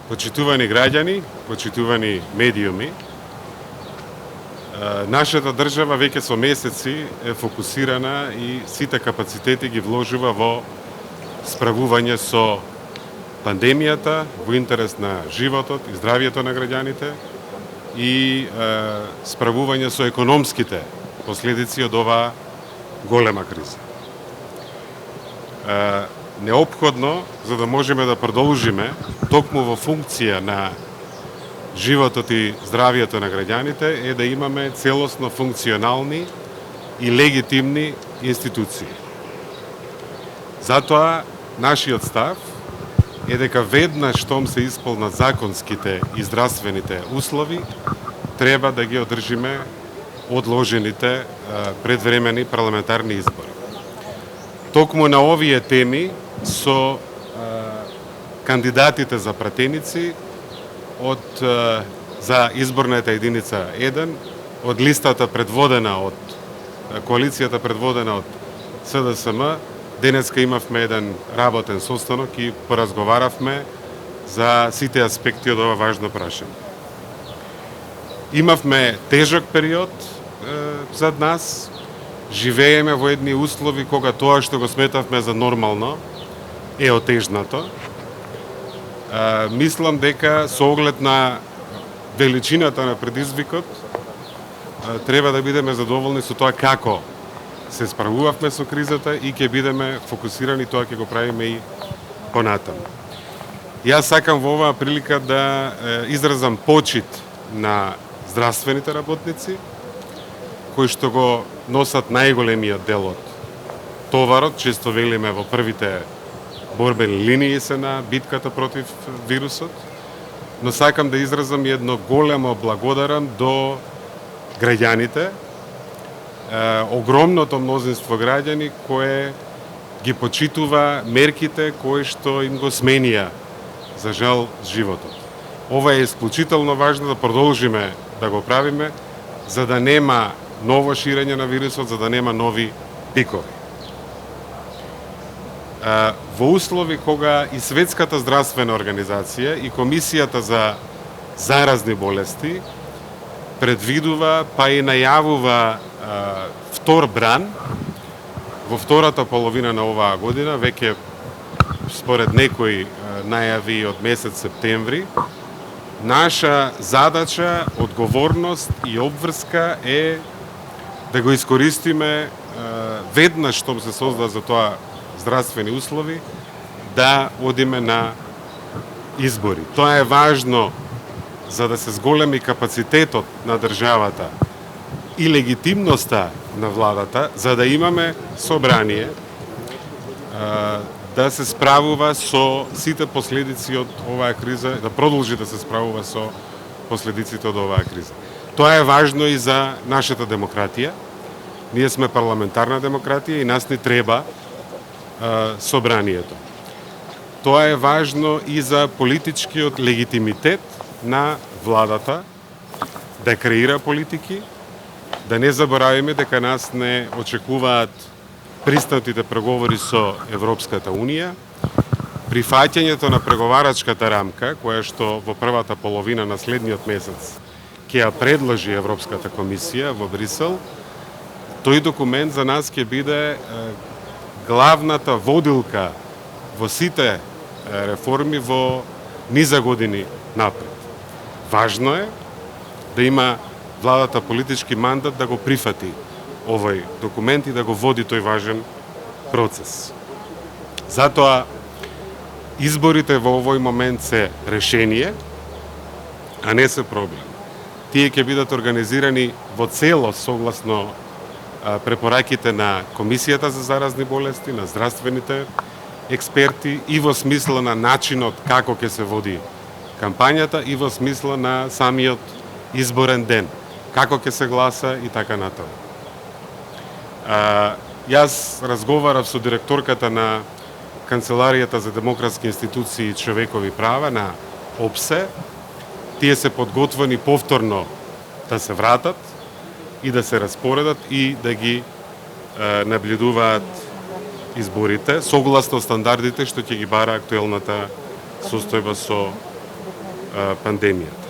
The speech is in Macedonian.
Почитувани граѓани, почитувани медиуми, нашата држава веќе со месеци е фокусирана и сите капацитети ги вложува во справување со пандемијата, во интерес на животот и здравието на граѓаните и справување со економските последици од оваа голема криза. Неопходно, за да можеме да продолжиме, токму во функција на животот и здравието на граѓаните, е да имаме целосно функционални и легитимни институции. Затоа, нашиот став е дека веднаш штом се исполнат законските и здравствените услови, треба да ги одржиме одложените предвремени парламентарни избори. Токму на овие теми со кандидатите за пратеници за изборната единица 1 од листата предводена од коалицијата предводена од СДСМ, денеска имавме еден работен состанок и поразговаравме за сите аспекти од ова важно прашање. Имавме тежок период зад нас, живееме во едни услови кога тоа што го сметавме за нормално е отежнато. Мислам дека со оглед на величината на предизвикот треба да бидеме задоволни со тоа како се справувавме со кризата и ќе бидеме фокусирани, тоа ќе го правиме и понатаму. Јас сакам во оваа прилика да изразам почит на здравствените работници, кои што го носат најголемиот дел од товарот, често велиме во првите борбени линии се на битката против вирусот, но сакам да изразам едно големо благодарам до граѓаните, огромното мнозинство граѓани кое ги почитува мерките кои што им го сменија, за жал, животот. Ова е исклучително важно да продолжиме да го правиме, за да нема ново ширење на вирусот, за да нема нови пикови. Во услови кога и Светската здравствена организација и Комисијата за заразни болести предвидува, па и најавува втор бран во втората половина на оваа година, веќе според некои најави од месец септември, наша задача, одговорност и обврска е да го искористиме веднаш штом се создадат за тоа здравствени услови, да одиме на избори. Тоа е важно за да се зголеми капацитетот на државата и легитимноста на владата, за да имаме собрание да се справува со сите последици од оваа криза, да продолжи да се справува со последиците од оваа криза. Тоа е важно и за нашата демократија. Ние сме парламентарна демократија и нас ни треба собранието. Тоа е важно и за политичкиот легитимитет на владата да креира политики, да не заборавиме дека нас не очекуваат пристапните преговори со Европската Унија, прифаќањето на преговарачката рамка, која што во првата половина на следниот месец ќе ја предложи Европската комисија во Брисел, тој документ за нас ќе биде главната водилка во сите реформи во низа години напред. Важно е да има владата политички мандат да го прифати овој документ и да го води тој важен процес. Затоа изборите во овој момент се решение, а не се проблем. Тие ќе бидат организирани во целост согласно препораките на Комисијата за заразни болести, на здравствените експерти и во смисла на начинот како ќе се води кампањата и во смисла на самиот изборен ден, како ќе се гласа и така натаму. Јас разговарав со директорката на Канцеларијата за демократски институции и човекови права на ОПСЕ. Тие се подготвени повторно да се вратат и да се распоредат и да ги наблюдуваат изборите согласно стандардите што ќе ги бара актуелната состојба со пандемијата.